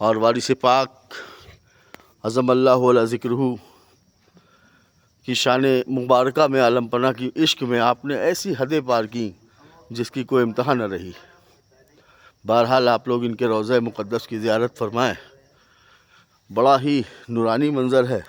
اور وارث پاک عظم اللہ علیہ ذکرہ کی شان مبارکہ میں عالم پناہ کی عشق میں آپ نے ایسی حدیں پار کی جس کی کوئی امتحان نہ رہی۔ بہرحال آپ لوگ ان کے روضہ مقدس کی زیارت فرمائیں، بڑا ہی نورانی منظر ہے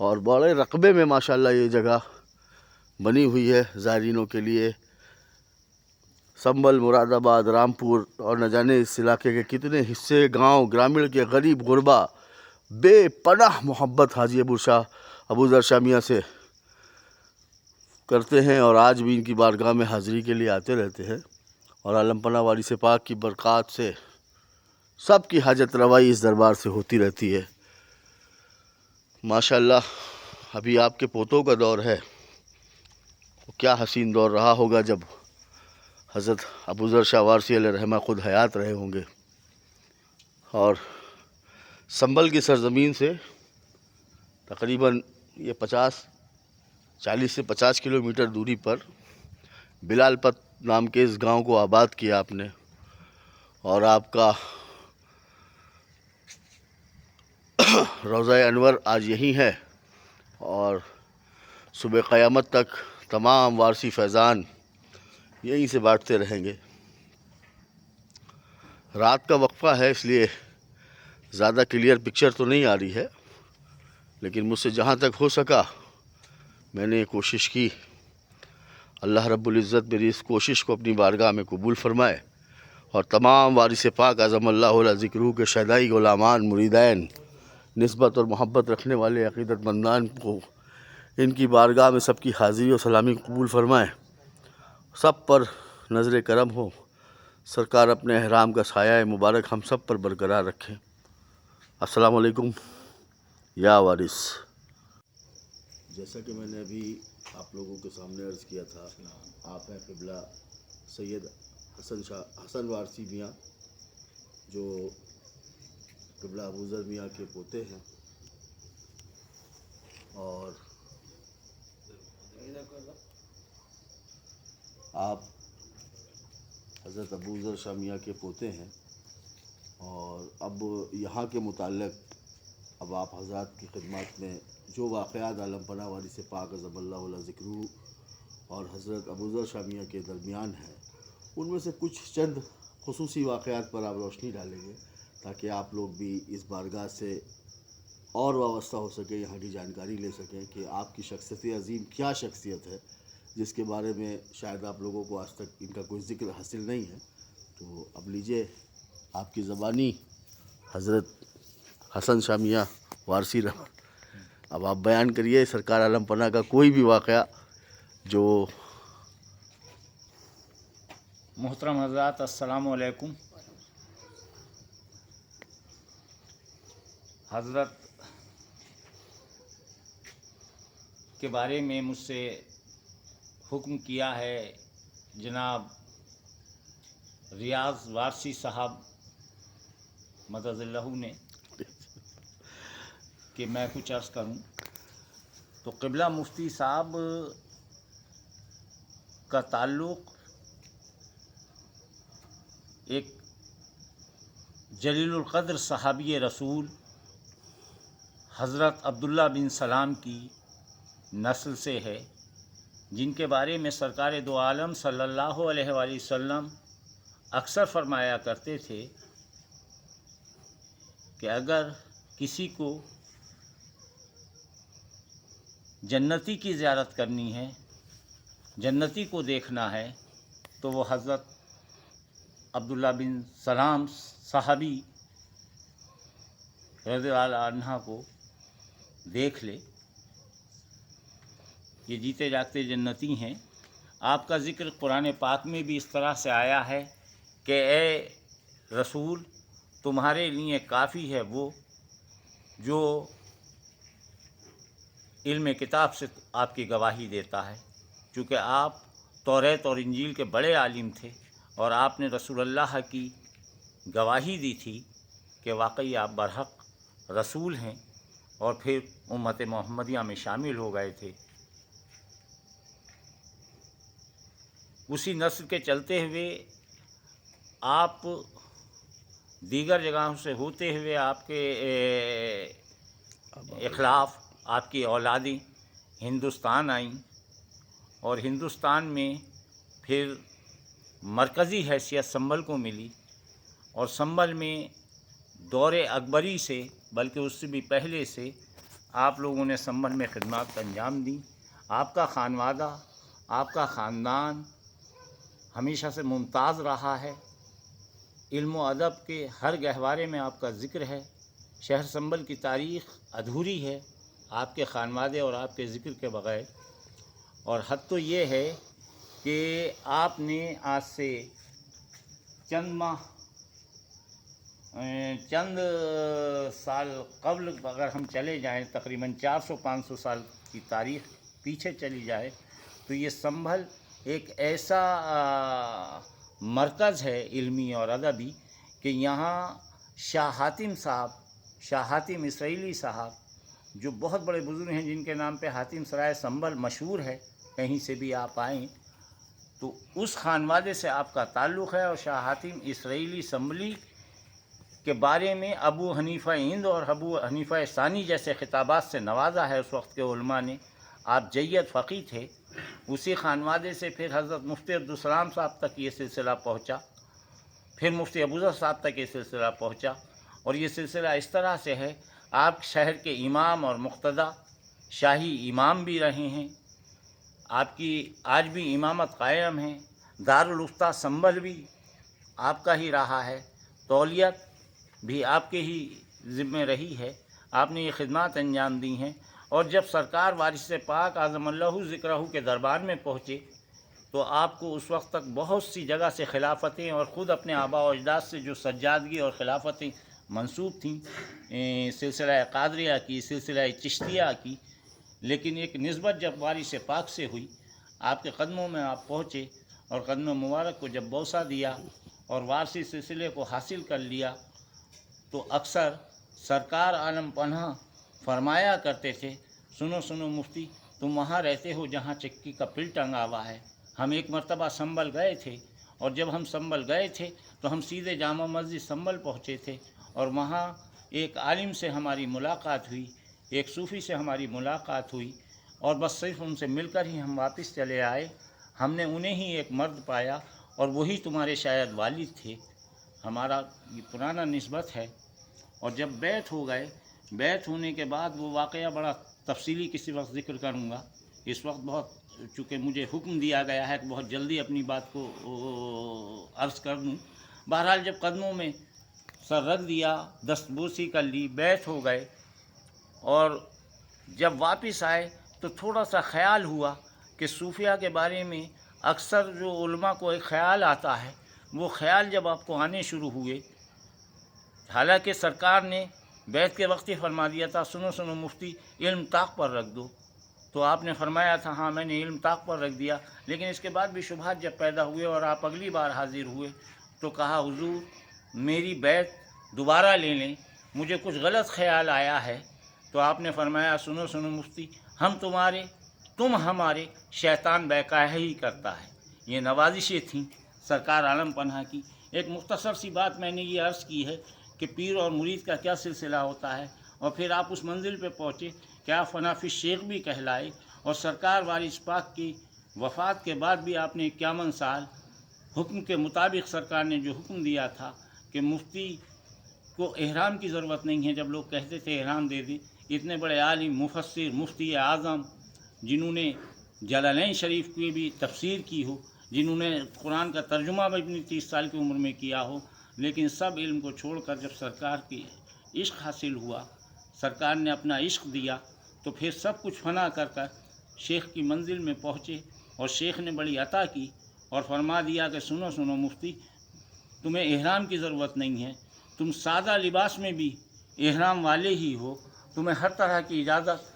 اور بڑے رقبے میں ماشاءاللہ یہ جگہ بنی ہوئی ہے زائرینوں کے لیے۔ سنبل، مراد آباد، رامپور اور نہ جانے اس علاقے کے کتنے حصے، گاؤں گرامین کے غریب غربا بے پناہ محبت حاجی ابو ذر شاہ میاں سے کرتے ہیں اور آج بھی ان کی بارگاہ میں حاضری کے لیے آتے رہتے ہیں، اور عالم پناہ وارث پاک کی برکات سے سب کی حاجت روائی اس دربار سے ہوتی رہتی ہے۔ ماشاءاللہ ابھی آپ کے پوتوں کا دور ہے، کیا حسین دور رہا ہوگا جب حضرت ابو ذر شاہ وارثی علیہ رحمہ خود حیات رہے ہوں گے، اور سنبل کی سرزمین سے تقریباً یہ 40 سے 50 کلومیٹر دوری پر بلال پت نام کے اس گاؤں کو آباد کیا آپ نے، اور آپ کا روضہ انور آج یہی ہے، اور صبح قیامت تک تمام وارثی فیضان یہیں سے بانٹتے رہیں گے۔ رات کا وقفہ ہے اس لیے زیادہ کلیئر پکچر تو نہیں آ رہی ہے، لیکن مجھ سے جہاں تک ہو سکا میں نے کوشش کی۔ اللہ رب العزت میری اس کوشش کو اپنی بارگاہ میں قبول فرمائے، اور تمام وارث پاک اعظم اللہ علیہ ذکرہ کے شہدائی غلامان، مریدین، نسبت اور محبت رکھنے والے عقیدت مندان کو ان کی بارگاہ میں سب کی حاضری و سلامی قبول فرمائے، سب پر نظر کرم ہو، سرکار اپنے احرام کا سایہ مبارک ہم سب پر برقرار رکھیں۔ السلام علیکم یا وارث۔ جیسا کہ میں نے ابھی آپ لوگوں کے سامنے عرض کیا تھا، آپ ہیں قبلہ سید حسن وارثی میاں، جو قبلہ ابو ذر میاں کے پوتے ہیں، اور آپ حضرت ابو ذر شاہ میاں کے پوتے ہیں، اور اب یہاں کے متعلق اب آپ حضرات کی خدمات میں جو واقعات عالم پناہ وارث پاک عظم اللہ علیہ ذکرہ اور حضرت ابو ذر شاہ میاں کے درمیان ہیں، ان میں سے کچھ چند خصوصی واقعات پر آپ روشنی ڈالیں گے تاکہ آپ لوگ بھی اس بارگاہ سے اور وابستہ ہو سکیں، یہاں کی جانکاری لے سکیں کہ آپ کی شخصیت عظیم کیا شخصیت ہے، جس کے بارے میں شاید آپ لوگوں کو آج تک ان کا کوئی ذکر حاصل نہیں ہے۔ تو اب لیجئے آپ کی زبانی حضرت حسن شاہ میاں وارثی رحمہ، اب آپ بیان کریے سرکار عالم پناہ کا کوئی بھی واقعہ جو۔ محترم حضرات، السلام علیکم۔ حضرت کے بارے میں مجھ سے حکم کیا ہے جناب ریاض وارثی صاحب مدد اللہ نے کہ میں کچھ عرض کروں، تو قبلہ مفتی صاحب کا تعلق ایک جلیل القدر صحابی رسول حضرت عبداللہ بن سلام کی نسل سے ہے، جن کے بارے میں سرکار دو عالم صلی اللہ علیہ وآلہ وسلم اکثر فرمایا کرتے تھے کہ اگر کسی کو جنتی کی زیارت کرنی ہے، جنتی کو دیکھنا ہے، تو وہ حضرت عبداللہ بن سلام صحابی رضی اللہ عنہ کو دیکھ لے، یہ جیتے جاگتے جنتی ہیں۔ آپ کا ذکر قرآن پاک میں بھی اس طرح سے آیا ہے کہ اے رسول، تمہارے لیے کافی ہے وہ جو علم کتاب سے آپ کی گواہی دیتا ہے، چونکہ آپ توریت اور انجیل کے بڑے عالم تھے، اور آپ نے رسول اللہ کی گواہی دی تھی کہ واقعی آپ برحق رسول ہیں، اور پھر امت محمدیہ میں شامل ہو گئے تھے۔ اسی نسل کے چلتے ہوئے آپ دیگر جگہوں سے ہوتے ہوئے آپ کے اخلاف آپ کی اولادیں ہندوستان آئیں اور ہندوستان میں پھر مرکزی حیثیت سنبھل کو ملی، اور سنبھل میں دور اکبری سے بلکہ اس سے بھی پہلے سے آپ لوگوں نے سنبھل میں خدمات انجام دیں۔ آپ کا خانوادہ، آپ کا خاندان ہمیشہ سے ممتاز رہا ہے، علم و ادب کے ہر گہوارے میں آپ کا ذکر ہے۔ شہر سنبھل کی تاریخ ادھوری ہے آپ کے خانوادے اور آپ کے ذکر کے بغیر، اور حد تو یہ ہے کہ آپ نے آج سے چند سال قبل اگر ہم چلے جائیں، تقریباً 400-500 سال کی تاریخ پیچھے چلی جائے، تو یہ سنبھل ایک ایسا مرکز ہے علمی اور ادبی کہ یہاں شاہ حاتم اسرائیلی صاحب جو بہت بڑے بزرگ ہیں، جن کے نام پہ حاتم سرائے سنبھل مشہور ہے، کہیں سے بھی آپ آئیں تو اس خانوادے سے آپ کا تعلق ہے، اور شاہ حاتم اسرائیلی سنبھلی کے بارے میں ابو حنیفہ ہند اور ابو حنیفہ ثانی جیسے خطابات سے نوازا ہے اس وقت کے علماء نے۔ آپ جید فقیہ تھے، اسی خانوادے سے پھر حضرت مفتی عبدالسلام صاحب تک یہ سلسلہ پہنچا، پھر مفتی ابوذر صاحب تک یہ سلسلہ پہنچا، اور یہ سلسلہ اس طرح سے ہے آپ شہر کے امام اور مقتدی شاہی امام بھی رہے ہیں، آپ کی آج بھی امامت قائم ہے، دارالفتہ سنبھل بھی آپ کا ہی رہا ہے، تولیت بھی آپ کے ہی ذمہ رہی ہے، آپ نے یہ خدمات انجام دی ہیں۔ اور جب سرکار وارث پاک اعظم اللہ ذکرہ کے دربار میں پہنچے تو آپ کو اس وقت تک بہت سی جگہ سے خلافتیں اور خود اپنے آباء و اجداد سے جو سجادگی اور خلافتیں منسوب تھیں، سلسلہ قادریہ کی، سلسلہ چشتیہ کی، لیکن ایک نسبت جب وارث پاک سے ہوئی، آپ کے قدموں میں آپ پہنچے اور قدم مبارک کو جب بوسہ دیا اور وارثی سلسلے کو حاصل کر لیا، تو اکثر سرکار عالم پناہ فرمایا کرتے تھے، سنو سنو مفتی، تم وہاں رہتے ہو جہاں چکی کا پل ٹنگا ہوا ہے۔ ہم ایک مرتبہ سنبھل گئے تھے، اور جب ہم سنبھل گئے تھے تو ہم سیدھے جامع مسجد سنبھل پہنچے تھے، اور وہاں ایک عالم سے ہماری ملاقات ہوئی، ایک صوفی سے ہماری ملاقات ہوئی، اور بس صرف ان سے مل کر ہی ہم واپس چلے آئے۔ ہم نے انہیں ہی ایک مرد پایا، اور وہی تمہارے شاید والد تھے۔ ہمارا یہ پرانا نسبت ہے۔ اور جب بیعت ہو گئے، بیعت ہونے کے بعد وہ واقعہ بڑا تفصیلی کسی وقت ذکر کروں گا، اس وقت بہت چونکہ مجھے حکم دیا گیا ہے کہ بہت جلدی اپنی بات کو عرض کر دوں۔ بہرحال جب قدموں میں سر رکھ دیا، دست بوسی کر لی، بیعت ہو گئے، اور جب واپس آئے تو تھوڑا سا خیال ہوا کہ صوفیہ کے بارے میں اکثر جو علماء کو ایک خیال آتا ہے، وہ خیال جب آپ کو آنے شروع ہوئے، حالانکہ سرکار نے بیعت کے وقت ہی فرما دیا تھا، سنو سنو مفتی، علم طاق پر رکھ دو، تو آپ نے فرمایا تھا ہاں میں نے علم طاق پر رکھ دیا، لیکن اس کے بعد بھی شبہات جب پیدا ہوئے اور آپ اگلی بار حاضر ہوئے تو کہا حضور میری بیعت دوبارہ لے لیں، مجھے کچھ غلط خیال آیا ہے۔ تو آپ نے فرمایا سنو سنو مفتی، ہم تمہارے تم ہمارے، شیطان بہکایا ہی کرتا ہے۔ یہ نوازشیں تھیں سرکار عالم پناہ کی۔ ایک مختصر سی بات میں نے یہ عرض کی ہے کہ پیر اور مرید کا کیا سلسلہ ہوتا ہے، اور پھر آپ اس منزل پہ پہنچے کہ آپ فنافی شیخ بھی کہلائے، اور سرکار وارث پاک کی وفات کے بعد بھی آپ نے 51 سال حکم کے مطابق سرکار نے جو حکم دیا تھا کہ مفتی کو احرام کی ضرورت نہیں ہے، جب لوگ کہتے تھے احرام دے دیں، اتنے بڑے عالم مفسر مفتی اعظم جنہوں نے جلالین شریف کی بھی تفسیر کی ہو، جنہوں نے قرآن کا ترجمہ بھی اپنی 30 سال کی عمر میں کیا ہو، لیکن سب علم کو چھوڑ کر جب سرکار کی عشق حاصل ہوا، سرکار نے اپنا عشق دیا، تو پھر سب کچھ فنا کر شیخ کی منزل میں پہنچے، اور شیخ نے بڑی عطا کی اور فرما دیا کہ سنو سنو مفتی، تمہیں احرام کی ضرورت نہیں ہے، تم سادہ لباس میں بھی احرام والے ہی ہو، تمہیں ہر طرح کی اجازت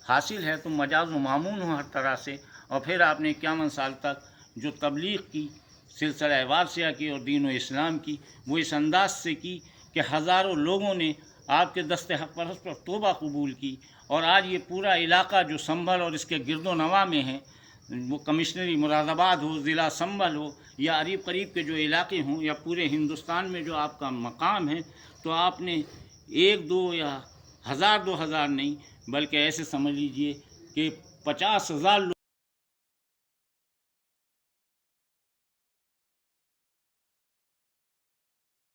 حاصل ہے، تم مجاز و معمون ہو ہر طرح سے۔ اور پھر آپ نے 51 سال تک جو تبلیغ کی، سلسلہ وارثیہ کی اور دین و اسلام کی، وہ اس انداز سے کی کہ ہزاروں لوگوں نے آپ کے دست حق پرست پر توبہ قبول کی، اور آج یہ پورا علاقہ جو سنبھل اور اس کے گرد و نواح میں ہے، وہ کمشنری مراد آباد ہو، ضلع سنبھل ہو، یا قریب قریب کے جو علاقے ہوں، یا پورے ہندوستان میں جو آپ کا مقام ہے، تو آپ نے 1 2 یا 1000 2000 نہیں، بلکہ ایسے سمجھ لیجئے کہ 50,000 لوگ